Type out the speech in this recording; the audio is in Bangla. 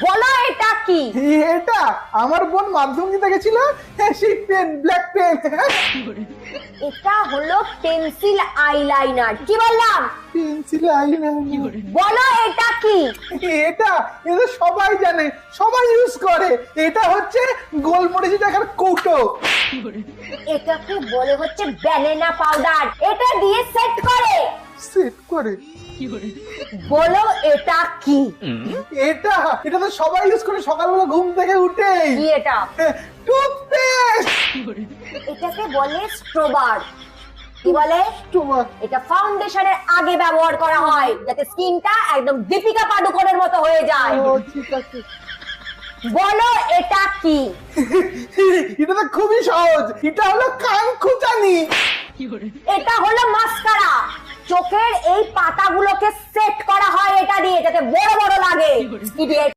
বলো এটা কি? এটা আমার বোন মাধ্যমিকে গেছিল, সেই পেন, ব্ল্যাক পেন। এটা হলো পেন্সিল আইলাইনার। কি বললাম? Pencil eyeliner. বলো এটা কি? এটা এটা সবাই জানে, সবাই ইউজ করে। এটা হচ্ছে গোলমরিচ দেখার কৌটো। এটাকে বলে হচ্ছে ব্যানানা পাউডার। এটা দিয়ে সেট করে। সেট করে। বলো এটা কি? এটা এটা তো সবাই ইউজ করে সকালবেলা ঘুম থেকে উঠেই। কি এটা? টুথপেস্ট। এটাকে বলে স্ক্রাবার। কি বলে? তোমার এটা ফাউন্ডেশনের আগে ব্যবহার করা হয় যাতে স্কিনটা একদম দীপিকা পাডুকোনের মতো হয়ে যায়। ও ঠিক আছে। বলো এটা কি? এটা তো খুবই সহজ, এটা হলো কান খুঁচানি। এটা হলো মাস্কারা। চোখের এই পাতাগুলোকে সেট করা হয় এটা দিয়ে যাতে বড় বড় লাগে। ইডিয়েট।